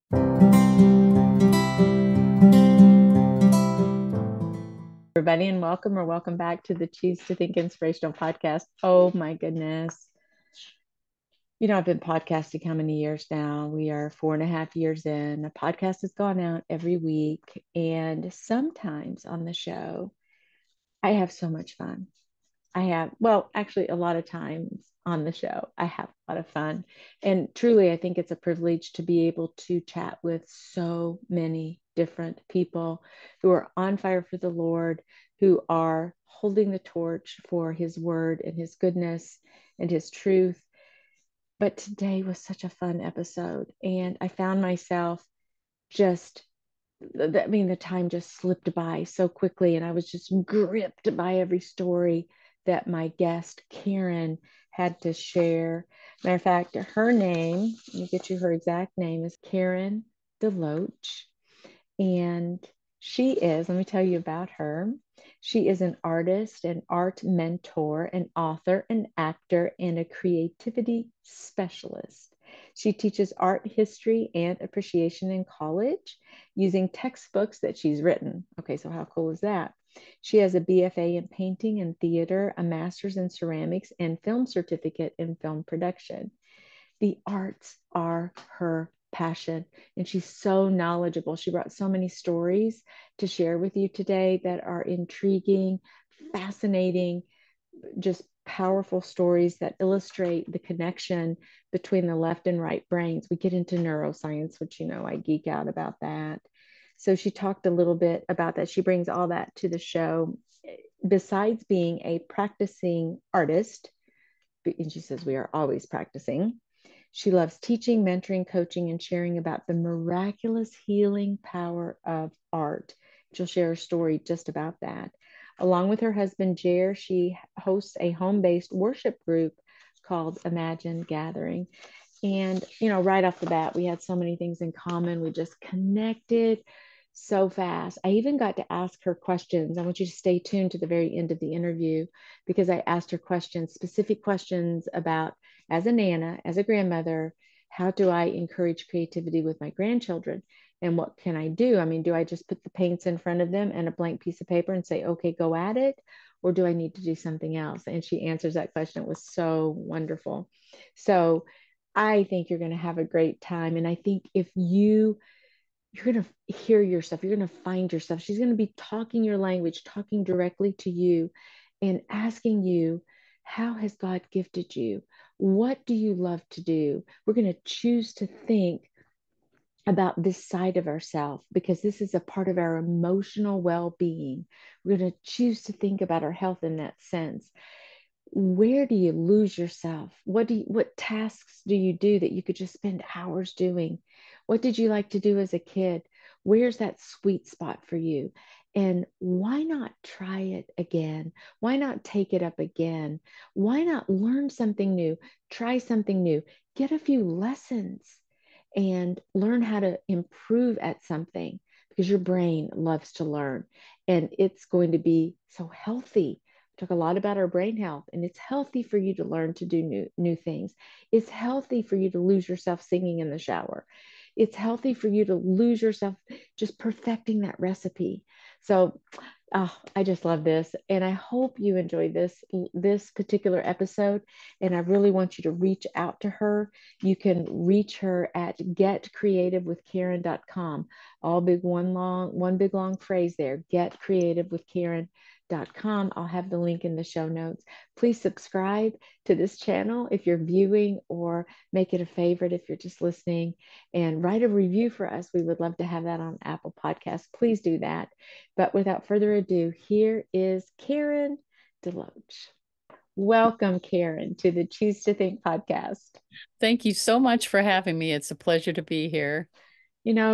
Everybody, and welcome back to the Choose to Think Inspirational podcast. Oh my goodness. I've been podcasting how many years now? We are 4.5 years in. A podcast has gone out every week. And sometimes on the show, I have so much fun. Actually, a lot of times on the show, I have a lot of fun. And truly, I think it's a privilege to be able to chat with so many different people who are on fire for the Lord, who are holding the torch for His word and His goodness and His truth. But today was such a fun episode. And I found myself just the time just slipped by so quickly, and I was just gripped by every story that my guest Karen had to share. Matter of fact, her name, let me get you her exact name, is Karen DeLoach. And let me tell you about her. She is an artist, an art mentor, an author, an actor, and a creativity specialist. She teaches art history and appreciation in college using textbooks that she's written. Okay, so how cool is that? She has a BFA in painting and theater, a master's in ceramics, and film certificate in film production. The arts are her passion, and she's so knowledgeable. She brought so many stories to share with you today that are intriguing, fascinating, just powerful stories that illustrate the connection between the left and right brains. We get into neuroscience, which I geek out about that. So she talked a little bit about that. She brings all that to the show. Besides being a practicing artist, and she says we are always practicing, she loves teaching, mentoring, coaching, and sharing about the miraculous healing power of art. She'll share a story just about that. Along with her husband, Jer, she hosts a home-based worship group called Imagine Gathering. And, right off the bat, we had so many things in common. We just connected so fast. I even got to ask her questions. I want you to stay tuned to the very end of the interview because I asked her questions, specific questions about, as a Nana, as a grandmother, how do I encourage creativity with my grandchildren? And what can I do? I mean, do I just put the paints in front of them and a blank piece of paper and say, okay, go at it? Or do I need to do something else? And she answers that question. It was so wonderful. So I think you're going to have a great time. And I think if you're going to hear yourself, you're going to find yourself. She's going to be talking your language, talking directly to you and asking you, how has God gifted you? What do you love to do? We're going to choose to think about this side of ourselves because this is a part of our emotional well-being. We're going to choose to think about our health in that sense. Where do you lose yourself? What tasks do you do that you could just spend hours doing? What did you like to do as a kid? Where's that sweet spot for you? And why not try it again? Why not take it up again? Why not learn something new? Try something new. Get a few lessons and learn how to improve at something because your brain loves to learn and it's going to be so healthy. We talk a lot about our brain health, and it's healthy for you to learn to do new things. It's healthy for you to lose yourself singing in the shower. It's healthy for you to lose yourself just perfecting that recipe. So I just love this, and I hope you enjoyed this particular episode. And I really want you to reach out to her. You can reach her at getcreativewithkaren.com. All big one big long phrase there. Getcreativewithkaren.com. I'll have the link in the show notes. Please subscribe to this channel if you're viewing, or make it a favorite if you're just listening, and write a review for us. We would love to have that on Apple Podcasts. Please do that. But without further ado, here is Karen DeLoach. Welcome, Karen, to the Choose to Think podcast. Thank you so much for having me. It's a pleasure to be here.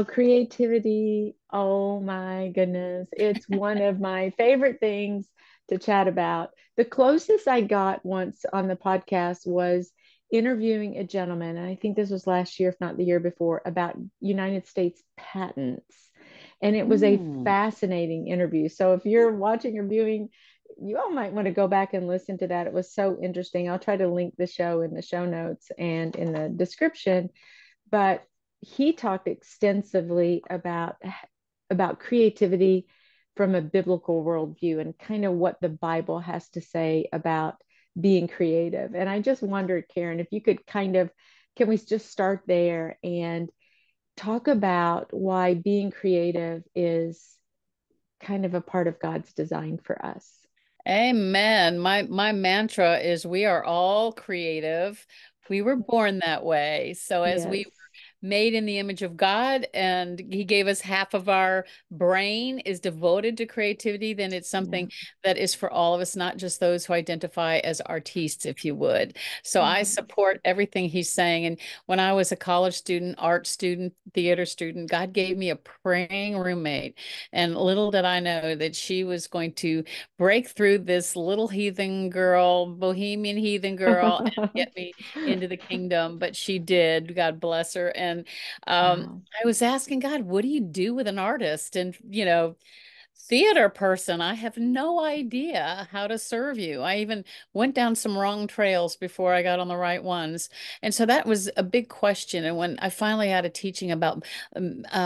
Creativity, oh my goodness, it's one of my favorite things to chat about. The closest I got once on the podcast was interviewing a gentleman, and I think this was last year, if not the year before, about United States patents. And it was a Mm. fascinating interview. So if you're watching or viewing, you all might want to go back and listen to that. It was so interesting. I'll try to link the show in the show notes and in the description. But he talked extensively about creativity from a biblical worldview and kind of what the Bible has to say about being creative. And I just wondered, Karen, if you could can we just start there and talk about why being creative is kind of a part of God's design for us? Amen. My mantra is we are all creative. We were born that way. So as we Yes. were made in the image of God and he gave us half of our brain is devoted to creativity, then it's Yeah. something that is for all of us, not just those who identify as artistes, if you would. So I Yes. support everything he's saying. And when I was a college student, art student, theater student, God gave me a praying roommate. And little did I know that she was going to break through this little heathen girl, bohemian heathen girl, and get me into the kingdom. But she did, God bless her. And Wow. I was asking God, what do you do with an artist? And, theater person, I have no idea how to serve you. I even went down some wrong trails before I got on the right ones. And so that was a big question. And when I finally had a teaching about Bezalel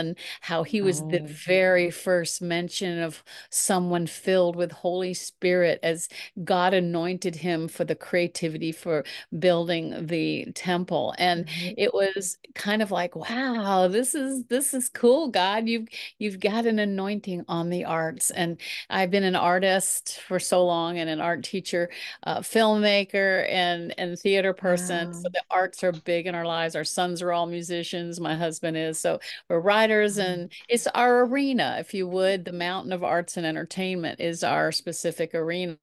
and how he was the Oh. very first mention of someone filled with Holy Spirit as God anointed him for the creativity for building the temple. And Right. it was kind of like, wow, this is cool, God. You've got an anointing on the arts. And I've been an artist for so long and an art teacher, filmmaker and theater person. So Wow. the arts are big in our lives. Our sons are all musicians. My husband is. So we're writers and it's our arena, if you would. The mountain of arts and entertainment is our specific arena.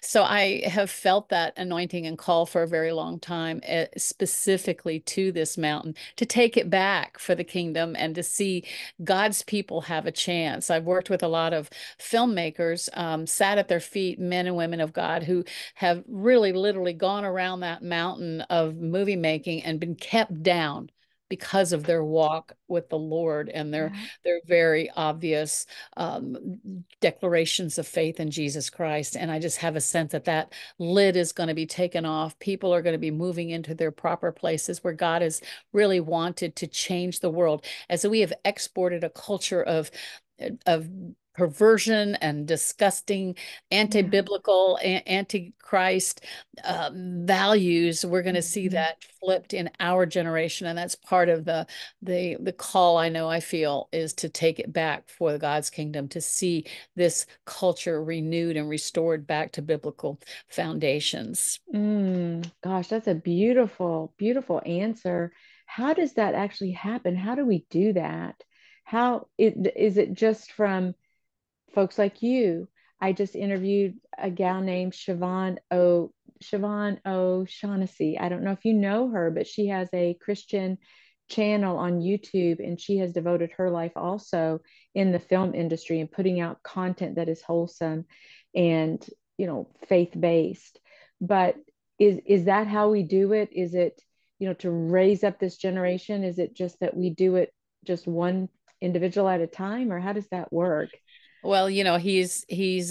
So I have felt that anointing and call for a very long time, specifically to this mountain, to take it back for the kingdom and to see God's people have a chance. I've worked with a lot of filmmakers, sat at their feet, men and women of God who have really literally gone around that mountain of movie making and been kept down because of their walk with the Lord and Yeah. their very obvious declarations of faith in Jesus Christ. And I just have a sense that that lid is going to be taken off. People are going to be moving into their proper places where God has really wanted to change the world. As we have exported a culture of perversion and disgusting Yeah. anti-biblical, anti-Christ values, we're going to see Mhm. that flipped in our generation, and that's part of the call I know I feel is to take it back for God's kingdom, to see this culture renewed and restored back to biblical foundations. Gosh, that's a beautiful, beautiful answer. How does that actually happen? How do we do that? Is it just from folks like you? I just interviewed a gal named Siobhan O'Shaughnessy. I don't know if you know her, but she has a Christian channel on YouTube, and she has devoted her life also in the film industry and putting out content that is wholesome and faith-based. But is that how we do it? Is it, to raise up this generation? Is it just that we do it just one individual at a time, or how does that work? Well, he's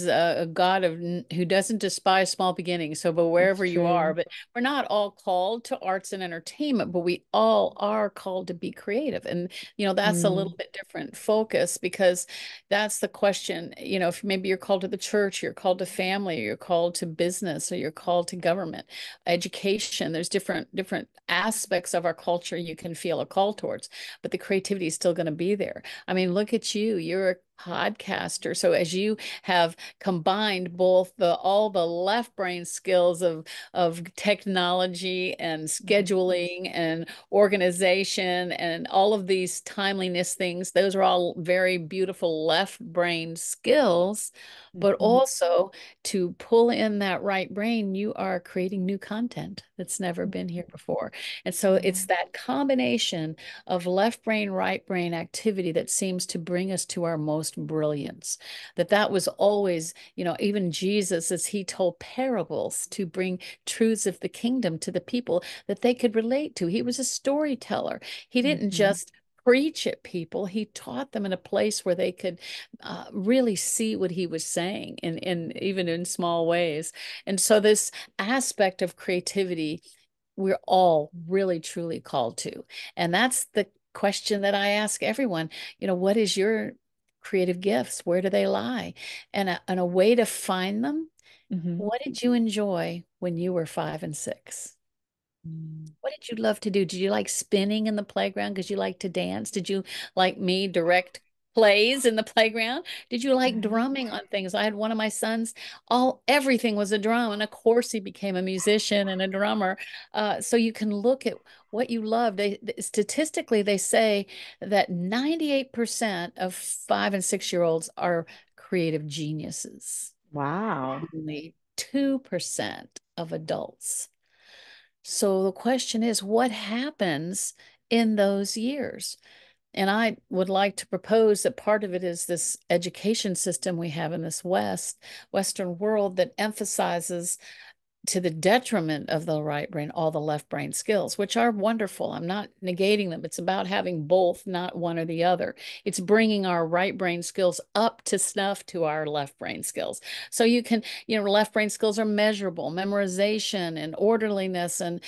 a God who doesn't despise small beginnings. So, but That's wherever you are, true. but we're not all called to arts and entertainment, but we all are called to be creative. And that's a little Mm, bit different focus because that's the question. If maybe you're called to the church, you're called to family, you're called to business, or you're called to government, education. There's different aspects of our culture you can feel a call towards, but the creativity is still going to be there. I mean, look at you. You're a podcaster. So as you have combined both the all the left brain skills of technology and right. scheduling and organization and all of these timeliness things, those are all very beautiful left brain skills. But Mhm. also to pull in that right brain, you are creating new content that's never been here before. And so Yeah. it's that combination of left brain, right brain activity that seems to bring us to our most brilliance. That was always, even Jesus, as he told parables to bring truths of the kingdom to the people that they could relate to. He was a storyteller. He didn't Mhm. just preach at people. He taught them in a place where they could really see what he was saying in even in small ways. And so this aspect of creativity we're all really truly called to. And that's the question that I ask everyone, what is your creative gifts? Where do they lie? And a way to find them. Mm-hmm. What did you enjoy when you were 5 and 6? What did you love to do? Did you like spinning in the playground because you like to dance? Did you, like me, direct plays in the playground? Did you like drumming on things? I had one of my sons, everything was a drum. And of course, he became a musician and a drummer. So you can look at what you love. Statistically, they say that 98% of 5 and 6 year olds are creative geniuses. Wow. Only 2% of adults. So the question is, what happens in those years? And I would like to propose that part of it is this education system we have in this Western world that emphasizes to the detriment of the right brain, all the left brain skills, which are wonderful. I'm not negating them. It's about having both, not one or the other. It's bringing our right brain skills up to snuff to our left brain skills. So you can, left brain skills are measurable. Memorization and orderliness and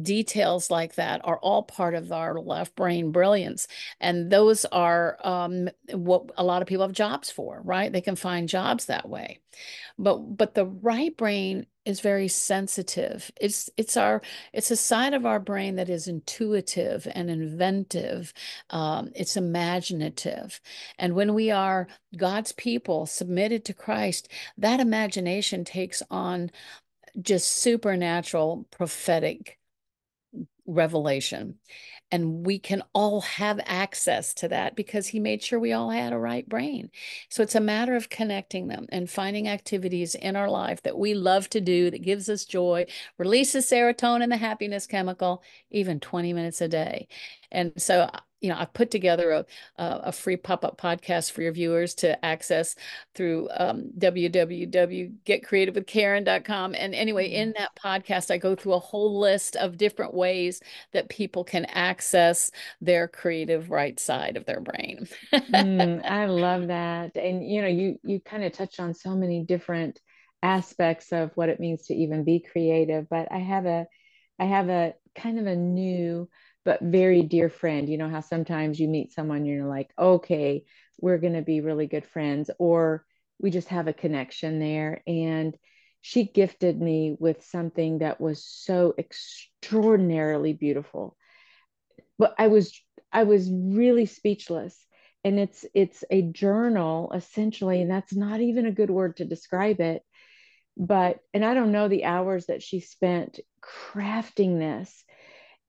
details like that are all part of our left brain brilliance. And those are what a lot of people have jobs for, right? They can find jobs that way. But the right brain is very sensitive. It's a side of our brain that is intuitive and inventive. It's imaginative. And when we are God's people submitted to Christ, that imagination takes on just supernatural prophetic revelation. And we can all have access to that because he made sure we all had a right brain. So it's a matter of connecting them and finding activities in our life that we love to do, that gives us joy, releases serotonin, the happiness chemical, even 20 minutes a day. And so, I've put together a free pop-up podcast for your viewers to access through www.getcreativewithkaren.com. And anyway, in that podcast, I go through a whole list of different ways that people can access their creative right side of their brain. I love that. And you kind of touched on so many different aspects of what it means to even be creative. But I have a kind of a new but very dear friend. You know how sometimes you meet someone and you're like, okay, we're going to be really good friends, or we just have a connection there. And she gifted me with something that was so extraordinarily beautiful. But I was really speechless. And it's a journal essentially, and that's not even a good word to describe it. But and I don't know the hours that she spent crafting this.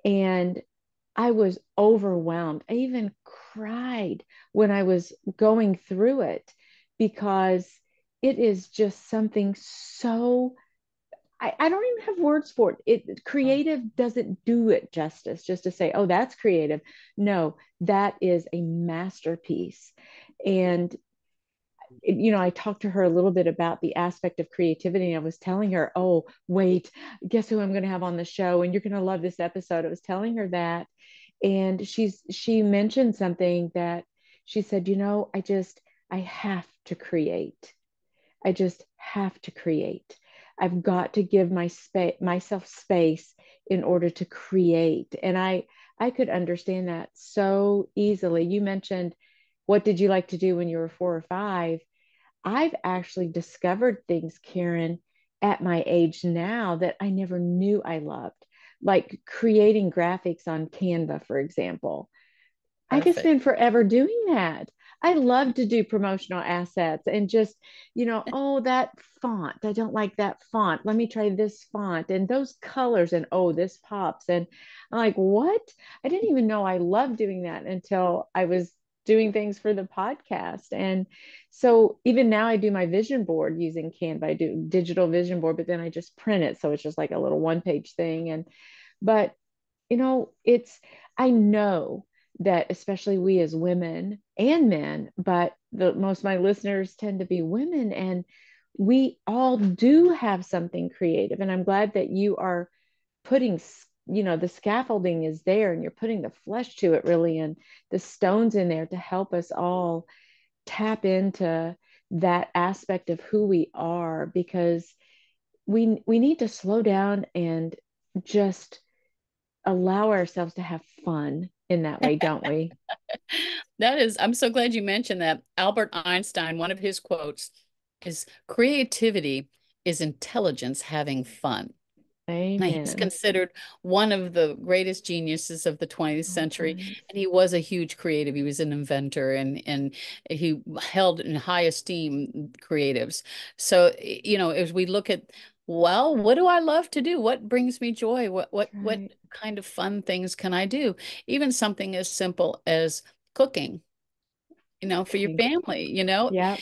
And I was overwhelmed. I even cried when I was going through it because it is just something so I don't even have words for it. Creative doesn't do it justice just to say, oh, that's creative. No, that is a masterpiece. And I talked to her a little bit about the aspect of creativity. And I was telling her, oh, wait, guess who I'm going to have on the show? And you're going to love this episode. I was telling her that. And she mentioned something that she said, I have to create. I just have to create. I've got to give myself space in order to create. And I could understand that so easily. You mentioned, what did you like to do when you were 4 or 5? I've actually discovered things, Karen, at my age now that I never knew I loved, like creating graphics on Canva, for example. I could Perfect. spend forever doing that. I love to do promotional assets and just, oh, that font. I don't like that font. Let me try this font and those colors. And oh, this pops. And I'm like, what? I didn't even know I loved doing that until I was doing things for the podcast. And so even now I do my vision board using Canva. I do digital vision board, but then I just print it. So it's just like a little one-page thing. But I know that especially we as women and men, but most of my listeners tend to be women, and we all do have something creative. And I'm glad that you are putting, the scaffolding is there and you're putting the flesh to it really, and the stones in there to help us all tap into that aspect of who we are, because we need to slow down and just allow ourselves to have fun in that way, don't we? That is, I'm so glad you mentioned that. Albert Einstein, one of his quotes is creativity is intelligence having fun. Now, he's Amen. considered one of the greatest geniuses of the 20th All century, times. and he was a huge creative. He was an inventor, and he held in high esteem creatives. So, as we look at, well, what do I love to do? What brings me joy? What Right. kind of fun things can I do? Even something as simple as cooking, for your Cooking. family, Yep.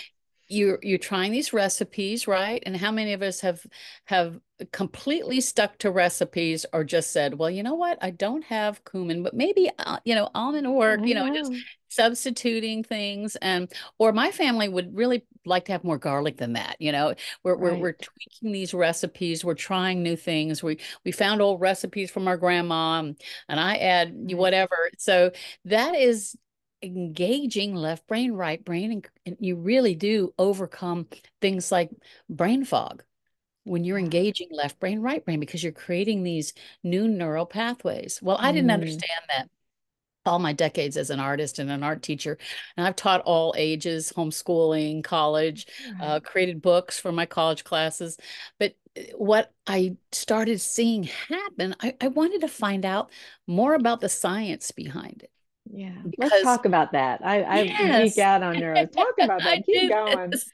you're trying these recipes, right? And how many of us have completely stuck to recipes or just said, well, you know what? I don't have cumin, but maybe almond will work, I just know. substituting things. And or my family would really like to have more garlic than that. We're Right. tweaking these recipes, we're trying new things. We found old recipes from our grandma, and I add Right. whatever. So that is engaging left brain, right brain, and you really do overcome things like brain fog when you're Yeah. engaging left brain, right brain, because you're creating these new neural pathways. Well, I didn't Mm. understand that all my decades as an artist and an art teacher. And I've taught all ages, homeschooling, college, Right. created books for my college classes. But what I started seeing happen, I wanted to find out more about the science behind it. Yeah. Let's Because talk about that. I geek yes, out on neuro. Talk about I that. Keep do going. this.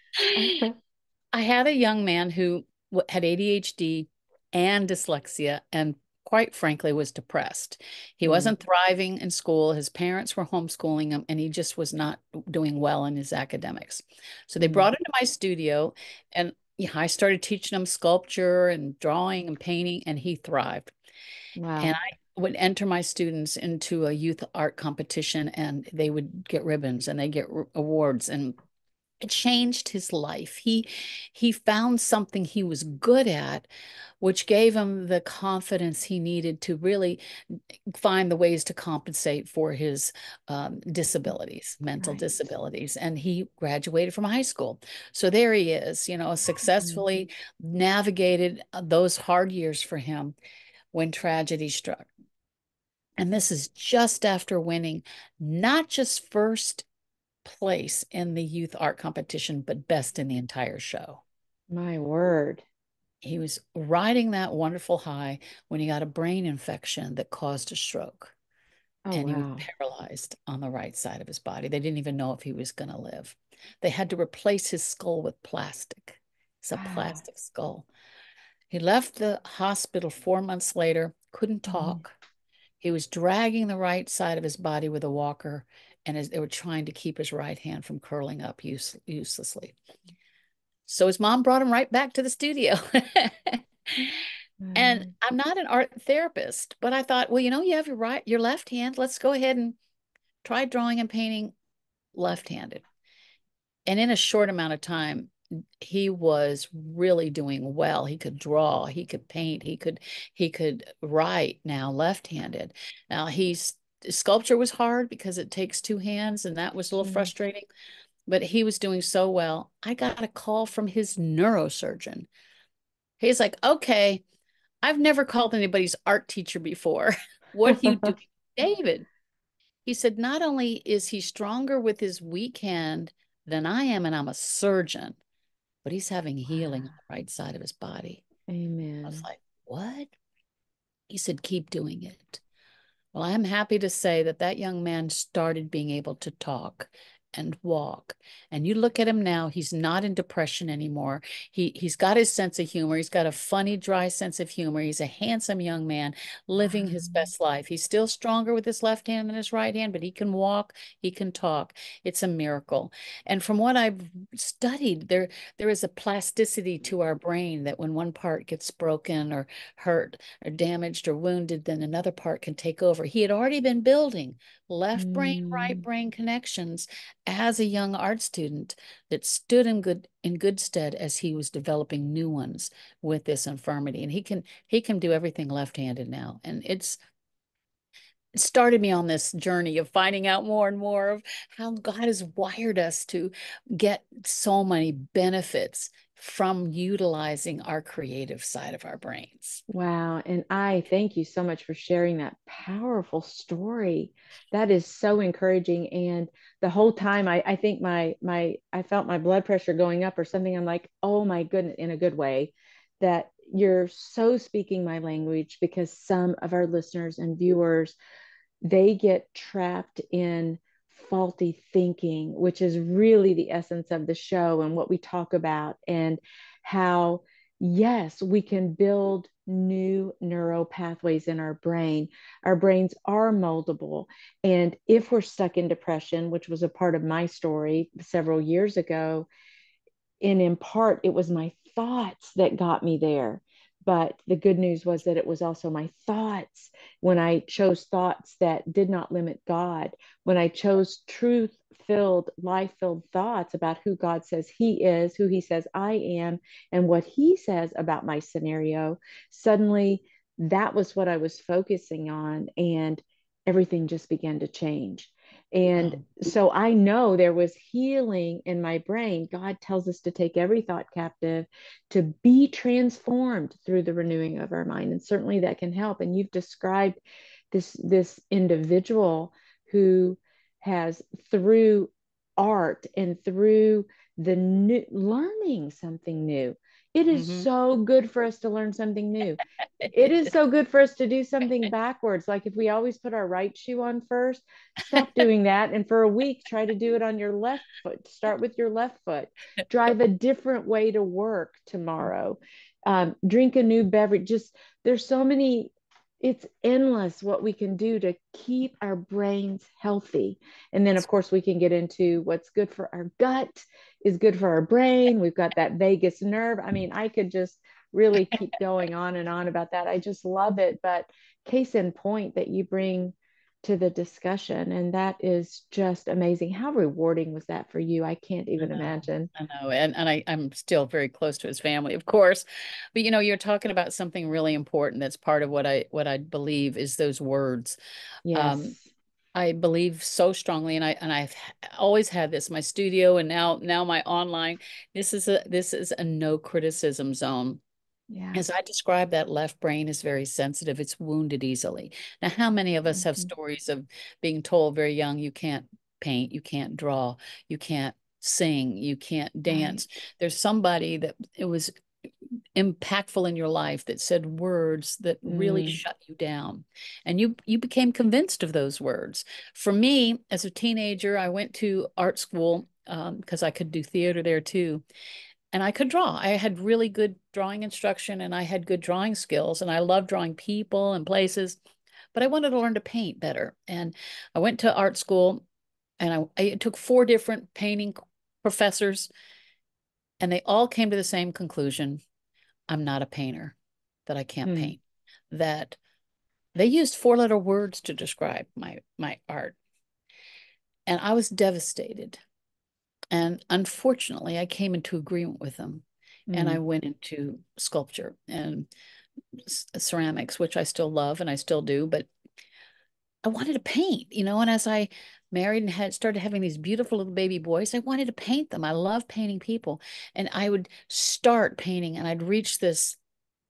I had a young man who had ADHD and dyslexia, and quite frankly, was depressed. He Mm. wasn't thriving in school. His parents were homeschooling him, and he just was not doing well in his academics. So they Mm. brought him to my studio, and yeah, I started teaching him sculpture and drawing and painting, and he thrived. And Wow. I would enter my students into a youth art competition, and they would get ribbons and they get awards, and it changed his life. He found something he was good at, which gave him the confidence he needed to really find the ways to compensate for his disabilities, mental Right. disabilities. And he graduated from high school. So there he is, Mm. successfully navigated those hard years for him when tragedy struck. And this is just after winning not just first place in the youth art competition, but best in the entire show. My word. He was riding that wonderful high when he got a brain infection that caused a stroke, Oh, and he was wow. paralyzed on the right side of his body. They didn't even know if he was going to live. They had to replace his skull with plastic. It's a Wow. plastic skull. He left the hospital 4 months later, couldn't Mhm. talk. He was dragging the right side of his body with a walker, and as they were trying to keep his right hand from curling up uselessly. So his mom brought him right back to the studio. And Mm. I'm not an art therapist, but I thought, well, you have your left hand. Let's go ahead and try drawing and painting left-handed. And in a short amount of time, he was really doing well. He could draw, he could paint, he could write now left-handed. Now he's sculpture was hard because it takes two hands, and that was a little Sure. frustrating, but he was doing so well. I got a call from his neurosurgeon. He's like, okay, I've never called anybody's art teacher before. What are you doing, David? He said, not only is he stronger with his weak hand than I am, and I'm a surgeon, but he's having healing on Wow. the right side of his body. I was Amen. like, what? He said, keep doing it. Well, I'm happy to say that that young man started being able to talk and walk. And you look at him now, he's not in depression anymore. He's got his sense of humor. He's got a funny, dry sense of humor. He's a handsome young man living his Wow. best life. He's still stronger with his left hand than his right hand, but he can walk, he can talk. It's a miracle. And from what I've studied, there is a plasticity to our brain that when one part gets broken or hurt or damaged or wounded, then another part can take over. He had already been building left brain, right Mm. brain connections as a young art student that stood in good stead as he was developing new ones with this infirmity. And he can do everything left-handed now. And it started me on this journey of finding out more and more of how God has wired us to get so many benefits from utilizing our creative side of our brains. Wow. And I thank you so much for sharing that powerful story. That is so encouraging. And the whole time I think I felt my blood pressure going up or something. I'm like, oh my goodness, in a good way, that you're so speaking my language, because some of our listeners and viewers, they get trapped in faulty thinking, which is really the essence of the show and what we talk about, and how, yes, we can build new neural pathways in our brain. Our brains are moldable. And if we're stuck in depression, which was a part of my story several years ago, and in part it was my thoughts that got me there, but the good news was that it was also my thoughts. When I chose thoughts that did not limit God, when I chose truth filled, life filled thoughts about who God says he is, who he says I am, and what he says about my scenario, suddenly that was what I was focusing on, and everything just began to change. And Wow. so I know there was healing in my brain. God tells us to take every thought captive, to be transformed through the renewing of our mind. And certainly that can help. And you've described this individual who has, through art and through the new, learning something new. It is Mm-hmm. so good for us to learn something new. It is so good for us to do something backwards. Like if we always put our right shoe on first, stop doing that. And for a week, try to do it on your left foot. Start with your left foot. Drive a different way to work tomorrow. Drink a new beverage. Just, there's so many, it's endless what we can do to keep our brains healthy. And then, of course, we can get into what's good for our gut is good for our brain. We've got that vagus nerve. I mean, I could just really keep going on and on about that. I just love it. But case in point that you bring to the discussion, and that is just amazing. How rewarding was that for you? I can't I even know, imagine. I know. I'm still very close to his family, of course. But you're talking about something really important that's part of what I believe is those words. Um, Yes. I believe so strongly, and I've always had this, my studio and now my online. This is a no criticism zone. Yeah. As I describe, that left brain is very sensitive. It's wounded easily. Now, how many of us have Mhm. stories of being told very young, you can't paint, you can't draw, you can't sing, you can't Right. dance? There's somebody that it was impactful in your life that said words that really Mm, shut you down, and you became convinced of those words. For me, as a teenager, I went to art school because I could do theater there too, and I could draw. I had really good drawing instruction and I had good drawing skills, and I loved drawing people and places, but I wanted to learn to paint better. And I went to art school, and I took four different painting professors, and they all came to the same conclusion: I'm not a painter, that I can't mm, paint. That they used four-letter words to describe my art. And I was devastated. And unfortunately, I came into agreement with them, and I mm, went into sculpture and ceramics, which I still love and I still do, but I wanted to paint. And as I married and had started having these beautiful little baby boys, I wanted to paint them. I love painting people. And I would start painting and I'd reach this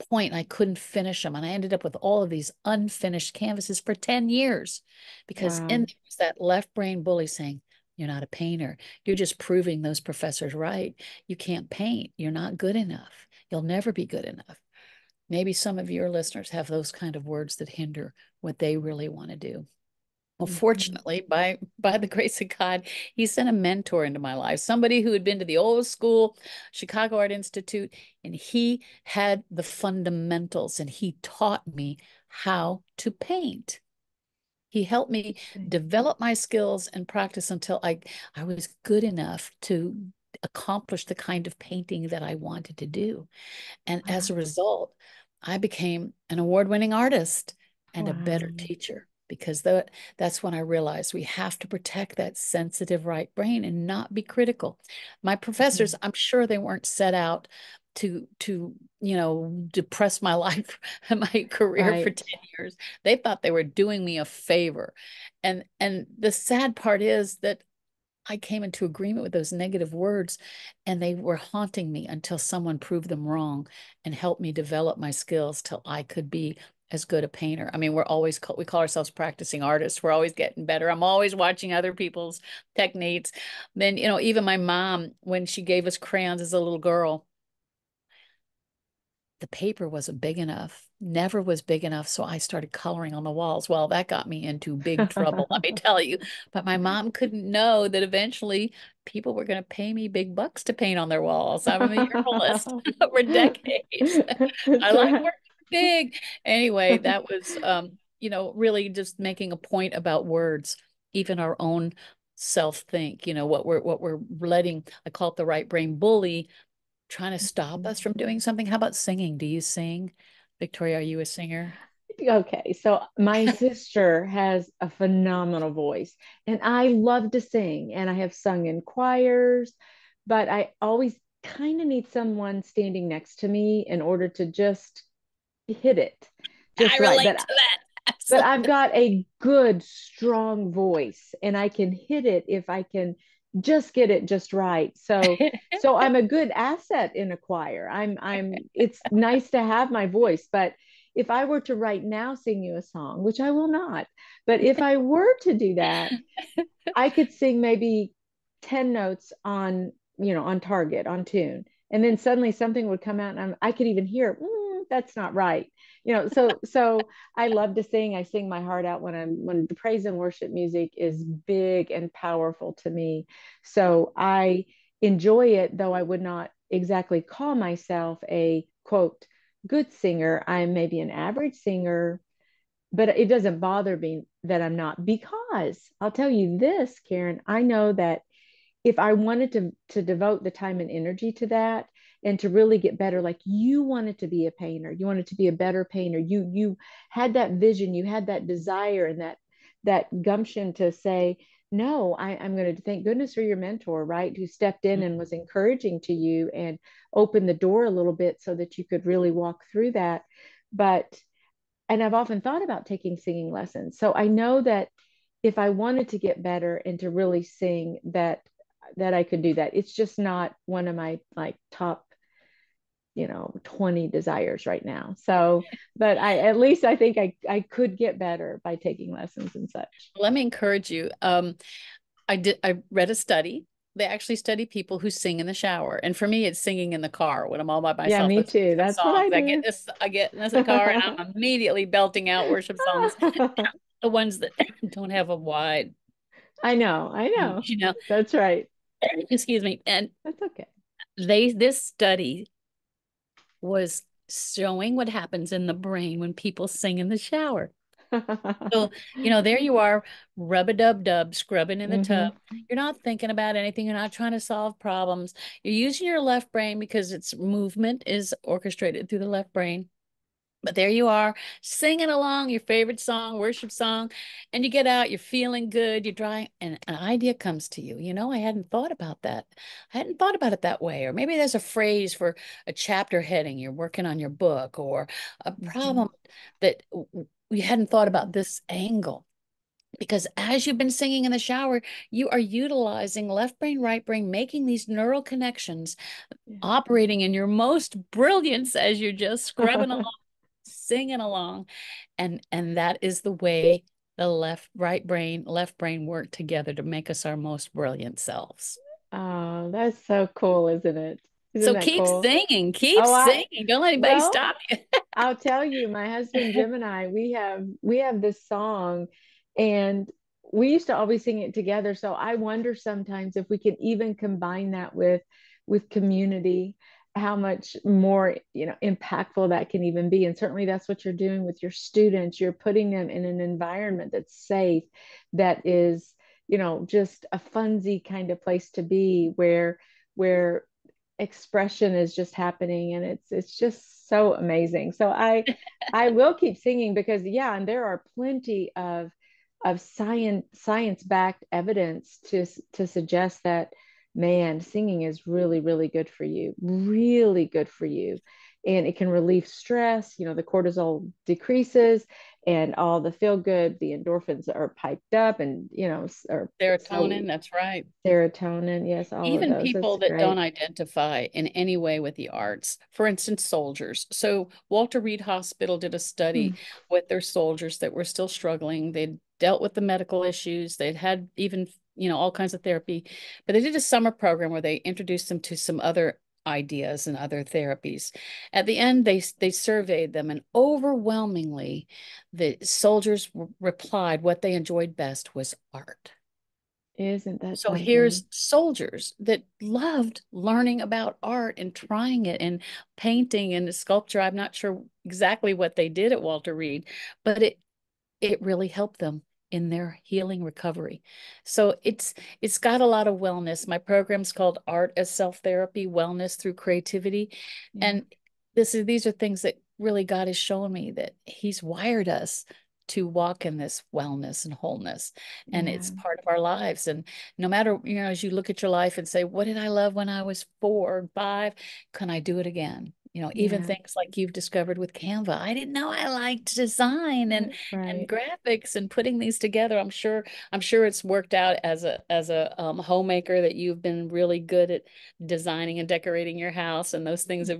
point and I couldn't finish them. And I ended up with all of these unfinished canvases for 10 years because in wow. there was that left brain bully saying, you're not a painter. You're just proving those professors right. You can't paint. You're not good enough. You'll never be good enough. Maybe some of your listeners have those kind of words that hinder what they really want to do. Well, Mhm. fortunately, by the grace of God, he sent a mentor into my life, somebody who had been to the old school, Chicago Art Institute, and he had the fundamentals and he taught me how to paint. He helped me Interesting. develop my skills and practice until I was good enough to accomplish the kind of painting that I wanted to do. And as Wow. a result, I became an award-winning artist and a better Wow. teacher because that's when I realized we have to protect that sensitive right brain and not be critical. My professors, Mhm. I'm sure they weren't set out to depress my life and my career for Right. 10 years. They thought they were doing me a favor. And the sad part is that I came into agreement with those negative words, and they were haunting me until someone proved them wrong and helped me develop my skills till I could be as good a painter. I mean, we call ourselves practicing artists. We're always getting better. I'm always watching other people's techniques. Then, even my mom, when she gave us crayons as a little girl, the paper wasn't big enough, never was big enough. So I started coloring on the walls. Well, that got me into big trouble, let me tell you. But my mom couldn't know that eventually people were going to pay me big bucks to paint on their walls. I'm a muralist over decades. I That's like right. working big. Anyway, that was, really just making a point about words, even our own self think, what we're letting, I call it the right brain bully, trying to stop us from doing something. How about singing? Do you sing? Victoria, are you a singer? Okay, so my sister has a phenomenal voice, and I love to sing, and I have sung in choirs, but I always kind of need someone standing next to me in order to just hit it I just right. relate But to that. but I've Absolutely. got a good, strong voice and I can hit it if I can just get it just right. So I'm a good asset in a choir. It's nice to have my voice, but if I were to right now sing you a song, which I will not, but if I were to do that, I could sing maybe 10 notes on target, on tune. And then suddenly something would come out and I could even hear, that's not right. So I love to sing. I sing my heart out when the praise and worship music is big and powerful to me. So I enjoy it, though I would not exactly call myself a quote good singer. I'm maybe an average singer, but it doesn't bother me that I'm not, because I'll tell you this, Karen, I know that if I wanted to devote the time and energy to that and to really get better, like you wanted to be a painter, you wanted to be a better painter, you had that vision, you had that desire and that gumption to say, no, I'm going to thank goodness for your mentor, right? Who stepped in and was encouraging to you and opened the door a little bit so that you could really walk through that. But and I've often thought about taking singing lessons. So I know that if I wanted to get better and to really sing, that I could do that. It's just not one of my like top 20 desires right now. So, but I think I could get better by taking lessons and such. Let me encourage you. I read a study. They actually study people who sing in the shower. And for me, it's singing in the car when I'm all by Yeah, myself, me listening too. to That's what songs. I do. I get in this car and I'm immediately belting out worship songs, the ones that don't have a wide, I know. you know, That's right. excuse me. And That's okay. this study was showing what happens in the brain when people sing in the shower. So, there you are, rub-a-dub-dub, scrubbing in the tub. Hmm. You're not thinking about anything. You're not trying to solve problems. You're using your left brain because its movement is orchestrated through the left brain. But there you are, singing along your favorite song, worship song, and you get out, you're feeling good, you're dry, and an idea comes to you. I hadn't thought about that. I hadn't thought about it that way. Or maybe there's a phrase for a chapter heading, you're working on your book, or a Hmm. problem that we hadn't thought about this angle. Because as you've been singing in the shower, you are utilizing left brain, right brain, making these neural connections, operating in your most brilliance as you're just scrubbing along, singing along, and that is the way the left brain work together to make us our most brilliant selves. Oh, that's so cool, isn't it? Isn't So that cool? keep Oh, singing. Don't let anybody well, stop you. I'll tell you, my husband Jim and I, we have this song, and we used to always sing it together. So I wonder sometimes if we could even combine that with community, how much more, impactful that can even be. And certainly that's what you're doing with your students. You're putting them in an environment that's safe, that is, just a funsy kind of place to be where expression is just happening, and it's just so amazing. So I will keep singing, because yeah, and there are plenty of science backed evidence to suggest that, man, singing is really really good for you, really good for you, and it can relieve stress. The cortisol decreases, and all the feel good, the endorphins are piped up, and or so Serotonin, that's right. serotonin, yes, all of Even those. people That's that don't great. identify in any way with the arts, for instance, soldiers. So Walter Reed Hospital did a Hmm. study with their soldiers that were still struggling. They'd dealt with the medical issues. They'd had even, all kinds of therapy, but they did a summer program where they introduced them to some other ideas and other therapies. At the end, they surveyed them, and overwhelmingly, the soldiers replied what they enjoyed best was art. Isn't that So something? here's soldiers that loved learning about art and trying it and painting and sculpture. I'm not sure exactly what they did at Walter Reed, but it really helped them in their healing recovery. So it's got a lot of wellness. My program's called Art as Self-Therapy, Wellness Through Creativity. Yeah. And these are things that really God has shown me that He's wired us to walk in this wellness and wholeness. And Yeah. it's part of our lives. And no matter, as you look at your life and say, what did I love when I was 4 or 5? Can I do it again? Even Yeah. things like you've discovered with Canva. I didn't know I liked design and Right. graphics and putting these together. I'm sure it's worked out as a homemaker that you've been really good at designing and decorating your house, and those things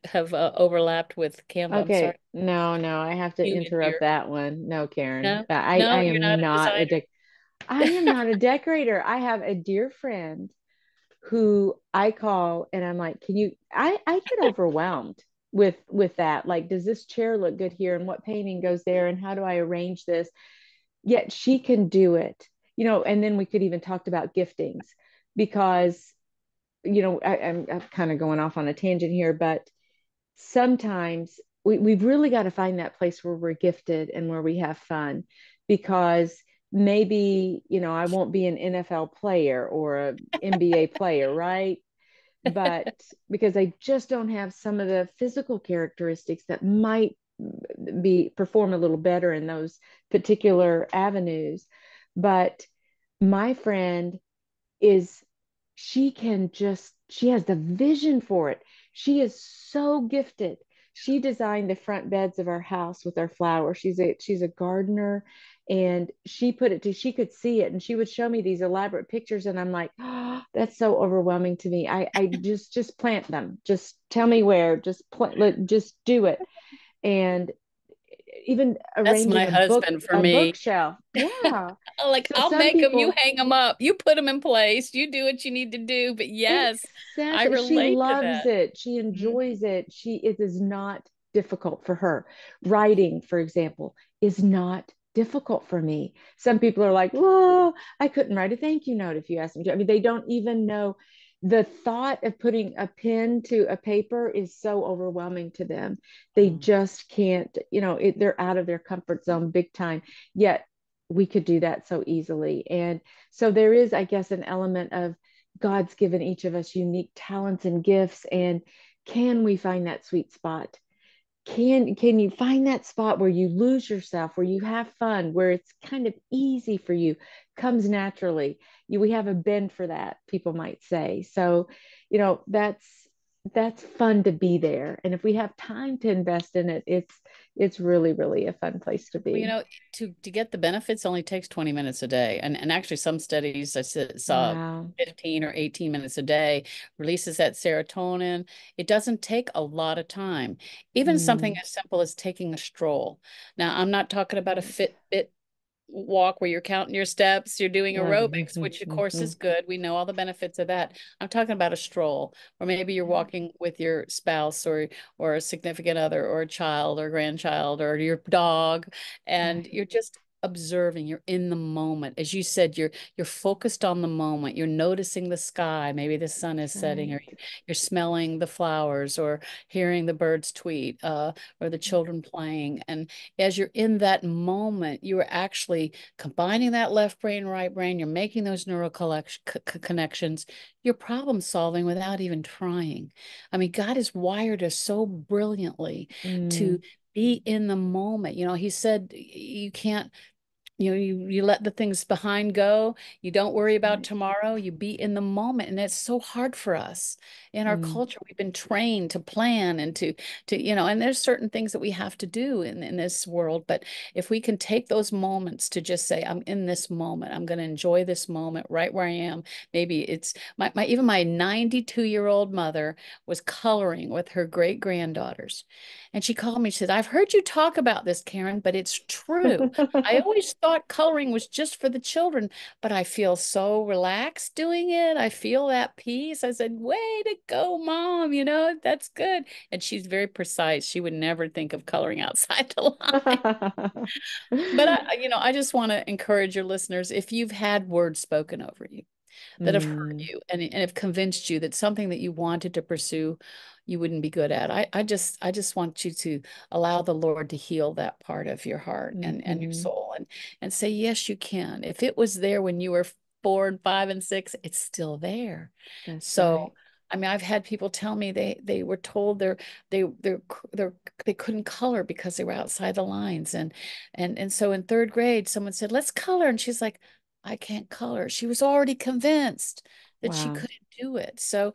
have overlapped with Canva. I'm sorry, Okay. No, no, I have to human interrupt here. that one. No, Karen. No, I no, you're not am a not designer. I am not a decorator. I have a dear friend who I call and I'm like, can you I get overwhelmed with that. Like, does this chair look good here? And what painting goes there? And how do I arrange this? Yet she can do it. And then we could even talked about giftings because, I'm kind of going off on a tangent here, but sometimes we've really got to find that place where we're gifted and where we have fun because maybe I won't be an NFL player or a NBA player, right? But because I just don't have some of the physical characteristics that might be perform a little better in those particular avenues. But my friend is she has the vision for it. She is so gifted. She designed the front beds of our house with our flowers. She's a gardener, and she could see it, and she would show me these elaborate pictures, and I'm like, oh, that's so overwhelming to me. I just plant them. Just tell me where. Just do it. And even That's arranging my husband for a me. bookshelf. Yeah. Like, So I'll some make them, you people hang them up, you put them in place, you do what you need to do. But yes, I exactly. She relate to loves that. it. She Mhm. enjoys it. It is not difficult for her. Writing, for example, is not difficult for me. Some people are like, "Whoa, I couldn't write a thank you note if you asked me to." I mean, they don't even know the thought of putting a pen to a paper is so overwhelming to them. They Mm. just can't, they're out of their comfort zone big time. Yet we could do that so easily. And so there is, I guess, an element of God's given each of us unique talents and gifts. And can we find that sweet spot? Can you find that spot where you lose yourself, where you have fun, where it's kind of easy for you, comes naturally? We have a bend for that, people might say. So, that's fun to be there. And if we have time to invest in it, it's really, really a fun place to Well, be. to get the benefits only takes 20 minutes a day. And actually some studies saw Wow. 15 or 18 minutes a day releases that serotonin. It doesn't take a lot of time. Even something Mm, as simple as taking a stroll. Now, I'm not talking about a right. Fitbit walk where you're counting your steps, you're doing Yeah. aerobics, which of course is good. We know all the benefits of that. I'm talking about a stroll, or maybe you're Yeah. walking with your spouse or a significant other or a child or grandchild or your dog, and Right. you're just observing. You're in the moment. As you said, you're focused on the moment. You're noticing the sky. Maybe the sun is That's setting, right. or you're smelling the flowers or hearing the birds tweet, or the Yeah. children playing. And as you're in that moment, you're actually combining that left brain, right brain. You're making those neural connections. You're problem solving without even trying. I mean, God has wired us so brilliantly to Mm, be in the moment. He said you can't you let the things behind go. You don't worry That's about right. tomorrow. You be in the moment. And it's so hard for us in our Mm, culture. We've been trained to plan and to and there's certain things that we have to do in this world. But if we can take those moments to just say, I'm in this moment, I'm going to enjoy this moment right where I am. Maybe it's even my 92-year-old mother was coloring with her great granddaughters. And she called me, she said, I've heard you talk about this, Karen, but it's true. I always thought coloring was just for the children, but I feel so relaxed doing it. I feel that peace. I said, way to go, Mom. That's good. And she's very precise. She would never think of coloring outside the line. But I just want to encourage your listeners, if you've had words spoken over you that have hurt Mm, you and have convinced you that something that you wanted to pursue you wouldn't be good at. I just want you to allow the Lord to heal that part of your heart and your mhm. soul and say, yes, you can. If it was there when you were 4 and 5 and 6, it's still there. That's right. So I mean, I've had people tell me they were told they're they couldn't color because they were outside the lines, and so in third grade, someone said, "Let's color," and she's like, I can't color. She was already convinced that she Wow. couldn't do it. So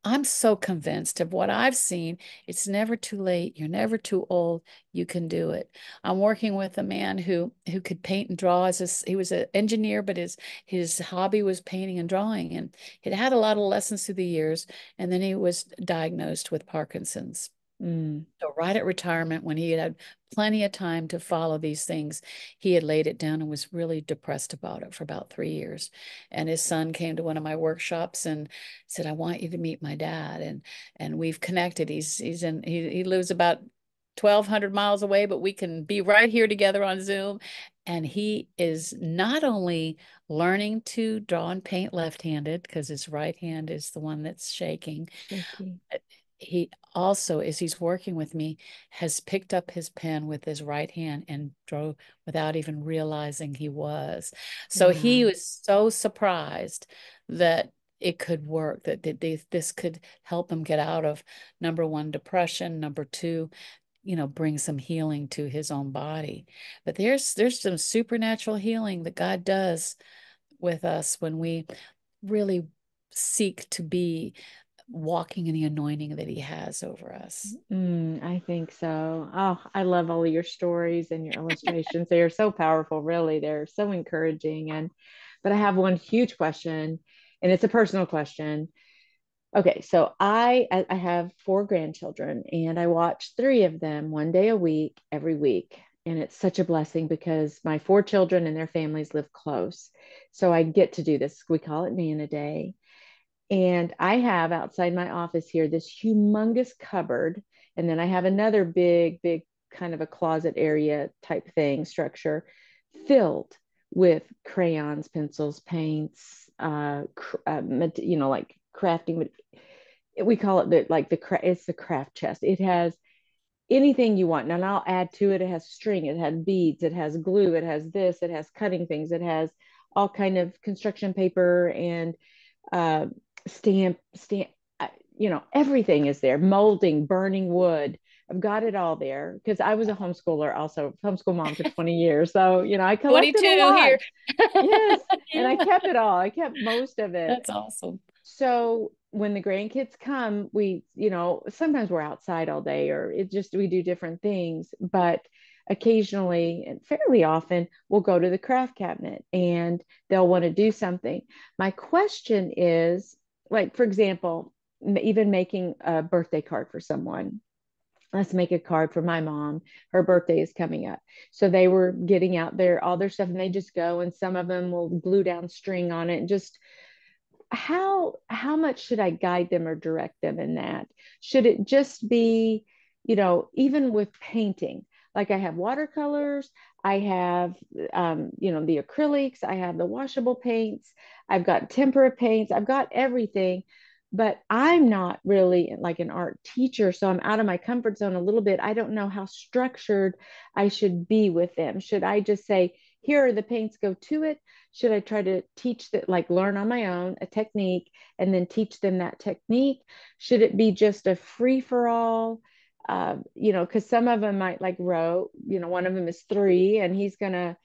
I'm so convinced of what I've seen. It's never too late. You're never too old. You can do it. I'm working with a man who could paint and draw. He was an engineer, but his hobby was painting and drawing, and he'd had a lot of lessons through the years. And then he was diagnosed with Parkinson's. Mm, So right at retirement, when he had plenty of time to follow these things, he had laid it down and was really depressed about it for about 3 years. And his son came to one of my workshops and said, "I want you to meet my dad." And we've connected. He lives about 1,200 miles away, but we can be right here together on Zoom. And he is not only learning to draw and paint left-handed because his right hand is the one that's shaking. shaky. He also, as he's working with me, has picked up his pen with his right hand and drew without even realizing he was. So he Wow. was so surprised that it could work, that this could help him get out of number one, depression, number two, bring some healing to his own body. But there's some supernatural healing that God does with us when we really seek to be walking in the anointing that he has over us. I think so. Oh, I love all of your stories and your illustrations. They are so powerful, really. They're so encouraging. But I have one huge question, and it's a personal question. Okay, so I have four grandchildren, and I watch three of them one day a week, every week. And it's such a blessing because my four children and their families live close. So I get to do this. We call it Nana Day. And I have outside my office here this humongous cupboard. And then I have another big kind of a closet area type thing structure filled with crayons, pencils, paints, like crafting. We call it it's the craft chest. It has anything you want. And I'll add to it. It has string, it has beads, it has glue, it has this, it has cutting things, it has all kind of construction paper and uh, stamp, everything is there. Molding, burning wood. I've got it all there because I was a homeschooler, also homeschool mom for 20 years. So, I collected a 22 lot. here. Yes. And I Yeah, kept it all. I kept most of it. that's awesome. So when the grandkids come, sometimes we're outside all day or we do different things, but occasionally and fairly often we'll go to the craft cabinet and they'll want to do something. My question is, like, for example, even making a birthday card for someone. Let's make a card for my mom. Her birthday is coming up. So they were getting out there, all their stuff, and they just go, and some of them will glue down string on it and just how much should I guide them or direct them in that? Should it just be, even with painting, like I have watercolors, I have, the acrylics, I have the washable paints, I've got tempera paints, I've got everything. But I'm not really like an art teacher, so I'm out of my comfort zone a little bit. I don't know how structured I should be with them. Should I just say, here are the paints, go to it? Should I try to teach that, like learn on my own a technique and then teach them that technique? Should it be just a free for all? Because some of them might like row, one of them is three and he's going to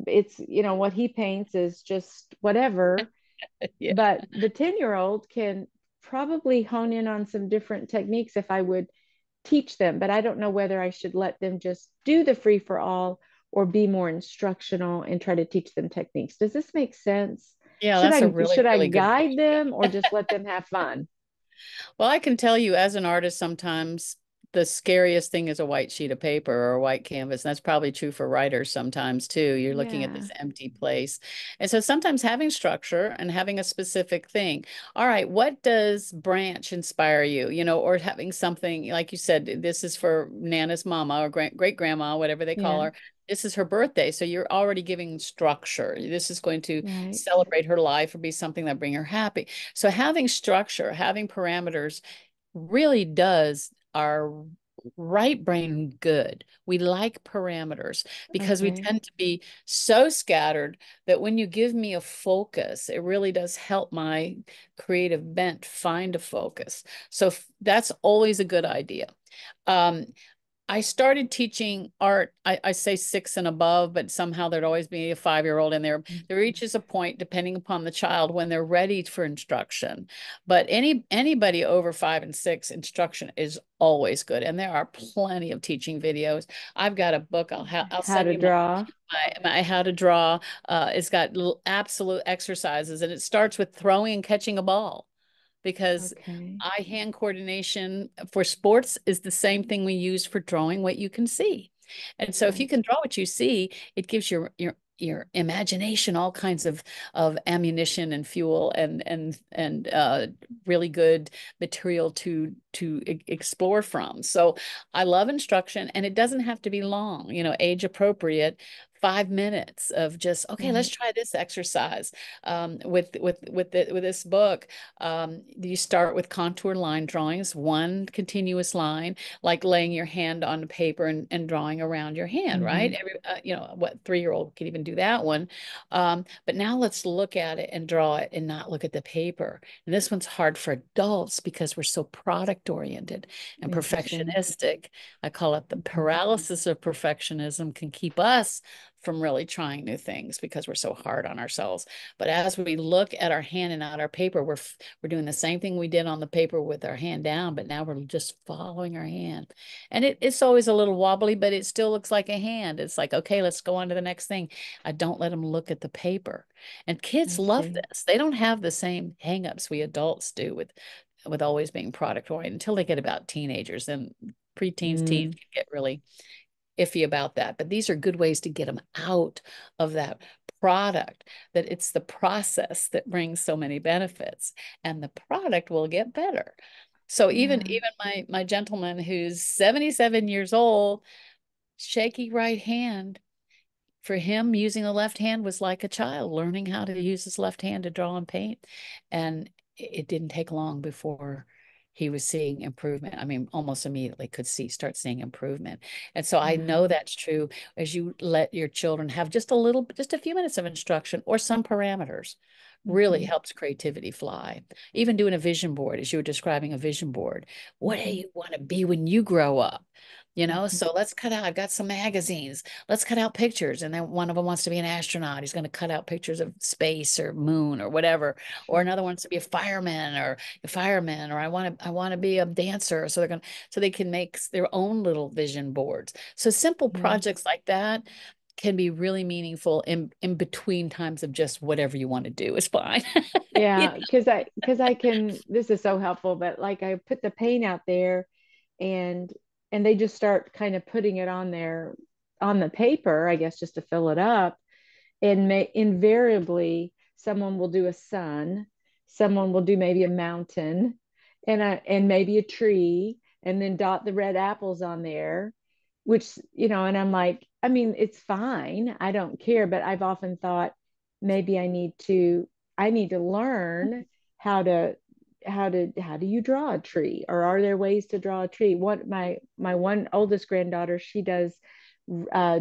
it's, what he paints is just whatever. Yeah. But the 10-year-old can probably hone in on some different techniques if I would teach them. But I don't know whether I should let them just do the free for all or be more instructional and try to teach them techniques. Does this make sense? Yeah, Should that's a I really, should I really good guide idea. them or just let them have fun? Well, I can tell you as an artist, sometimes the scariest thing is a white sheet of paper or a white canvas. And that's probably true for writers sometimes too. You're looking at Yeah. this empty place. And so sometimes having structure and having a specific thing. All right, what does branch inspire you? Or having something, like you said, this is for Nana's mama or great grandma, whatever they call Yeah. her. This is her birthday. So you're already giving structure. This is going to Right. celebrate her life or be something that bring her happy. So having structure, having parameters really does our right brain good. We like parameters because we Okay. tend to be so scattered that when you give me a focus, it really does help my creative bent find a focus. So that's always a good idea. Um, I started teaching art, I say 6 and above, but somehow there'd always be a 5-year-old in there. There reaches a point, depending upon the child, when they're ready for instruction. But anybody over 5 and 6, instruction is always good. And there are plenty of teaching videos. I've got a book. I'll How send to you draw. my how to draw. It's got absolute exercises, and it starts with throwing and catching a ball because Okay. eye hand coordination for sports is the same thing we use for drawing what you can see. And so if you Right. can draw what you see, it gives your imagination all kinds of ammunition and fuel and really good material to explore from. So I love instruction, and it doesn't have to be long, age appropriate. 5 minutes of just, okay, let's Right. try this exercise with this book. You start with contour line drawings, one continuous line, like laying your hand on the paper and drawing around your hand, right? Mm-hmm. What 3-year-old can even do that one. But now let's look at it and draw it and not look at the paper. And this one's hard for adults because we're so product oriented and Interesting. perfectionistic. I call it the Mm-hmm. paralysis of perfectionism can keep us from really trying new things because we're so hard on ourselves. But as we look at our hand and not our paper, we're doing the same thing we did on the paper with our hand down, but now we're just following our hand. And it's always a little wobbly, but it still looks like a hand. It's like, okay, let's go on to the next thing. I don't let them look at the paper. And kids I love see. this. They don't have the same hangups we adults do with always being product oriented until they get about teenagers. Then preteens, teens Mm. can get really iffy about that. But these are good ways to get them out of that product, that it's the process that brings so many benefits and the product will get better. So Yeah. even my gentleman who's 77 years old, shaky right hand, for him, using the left hand was like a child learning how to use his left hand to draw and paint. And it didn't take long before he was seeing improvement. I mean, almost immediately start seeing improvement. And so I know Wow. that's true as you let your children have just a few minutes of instruction or some parameters really Mm-hmm. helps creativity fly. Even doing a vision board, as you were describing a vision board. What do Mm-hmm. you want to be when you grow up? Mm-hmm. So let's cut out, I've got some magazines. Let's cut out pictures. And then one of them wants to be an astronaut. He's going to cut out pictures of space or moon or whatever. Or Sure. another wants to be a fireman, or I want to be a dancer. So they can make their own little vision boards. So simple Yeah. projects like that can be really meaningful in between times of just whatever you want to do is fine. You Yeah, because I can, this is so helpful, but like I put the paint out there and they just start kind of putting it on there on the paper, I guess just to fill it up. And invariably someone will do a sun, someone will do maybe a mountain and maybe a tree and then dot the red apples on there, which, and I'm like, I mean, it's fine, I don't care, but I've often thought maybe I need to learn how to how do you draw a tree, or are there ways to draw a tree? What my one oldest granddaughter, she does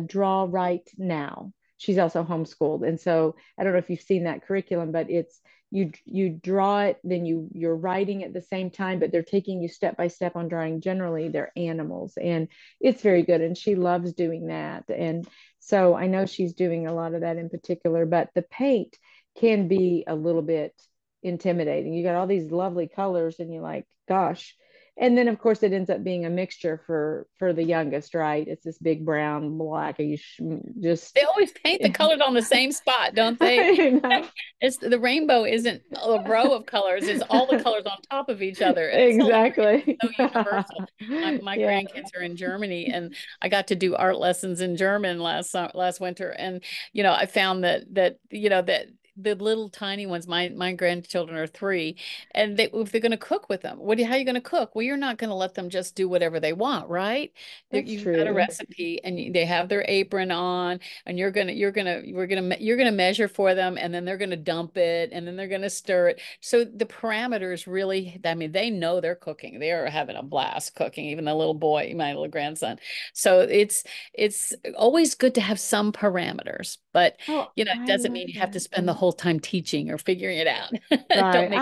draw right now. she's also homeschooled. And so I don't know if you've seen that curriculum, but it's you draw it, then you're writing at the same time, but they're taking you step by step on drawing. Generally they're animals, and it's very good, and she loves doing that. And so I know she's doing a lot of that in particular, but the paint can be a little bit intimidating. You got all these lovely colors and you're like, gosh. And then of course it ends up being a mixture for the youngest, right? It's this big brown blackish, They just always paint the colors on the same spot, don't they? I know. It's the rainbow isn't a row of colors, it's all the colors on top of each other. And it's hilarious. Exactly. It's so universal. My Yeah, grandkids are in Germany, and I got to do art lessons in German last winter. And I found that the little tiny ones, my grandchildren are 3, and if they're going to cook with them, how are you going to cook? Well, you're not going to let them just do whatever they want, right? that's You've got a true. recipe, and they have their apron on, and you're gonna measure for them, and then they're gonna dump it, and then they're gonna stir it. So the parameters really, I mean, they know they're cooking. They are having a blast cooking, even the little boy, my little grandson. So it's always good to have some parameters, but Oh, it I doesn't love mean you have to that. spend the whole time teaching or figuring it out. Right. Don't make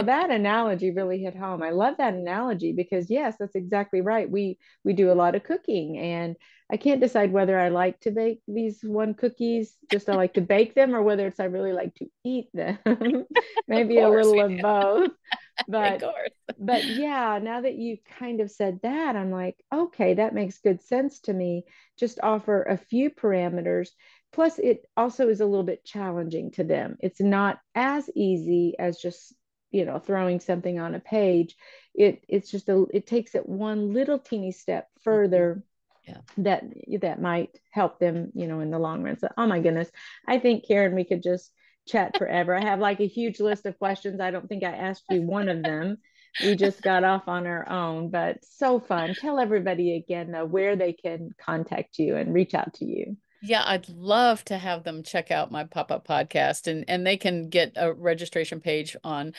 That analogy really hit home. I love that analogy because yes, that's exactly right. We do a lot of cooking, and I can't decide whether I like to bake these one cookies, just I like to bake them, or whether it's I really like to eat them. Of Maybe a course little we of both. do. Of But course. yeah, now that you kind of said that, I'm like, okay, that makes good sense to me. Just offer a few parameters. Plus, it also is a little bit challenging to them. It's not as easy as just, throwing something on a page. It takes it one little teeny step Mhm. further Yeah. that might help them, in the long run. So, oh my goodness, I think Karen, we could just chat forever. I have like a huge list of questions. I don't think I asked you one of them. We just got off on our own, but so fun. Tell everybody again, though, where they can contact you and reach out to you. Yeah, I'd love to have them check out my pop-up podcast, and they can get a registration page on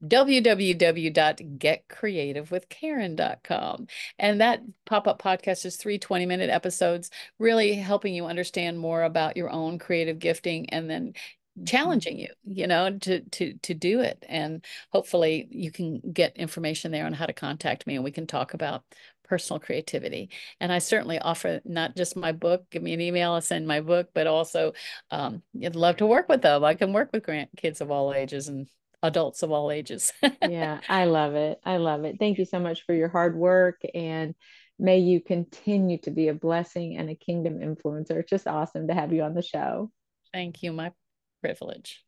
www.getcreativewithkaren.com. And that pop-up podcast is 3 20-minute episodes, really helping you understand more about your own creative gifting, and then Mhm. challenging you, to do it. And hopefully you can get information there on how to contact me, and we can talk about personal creativity. And I certainly offer not just my book, give me an email, I'll send my book, but also I'd love to work with them. I can work with kids of all ages and adults of all ages. Yeah, I love it. I love it. Thank you so much for your hard work, and may you continue to be a blessing and a kingdom influencer. It's just awesome to have you on the show. Thank you, my privilege.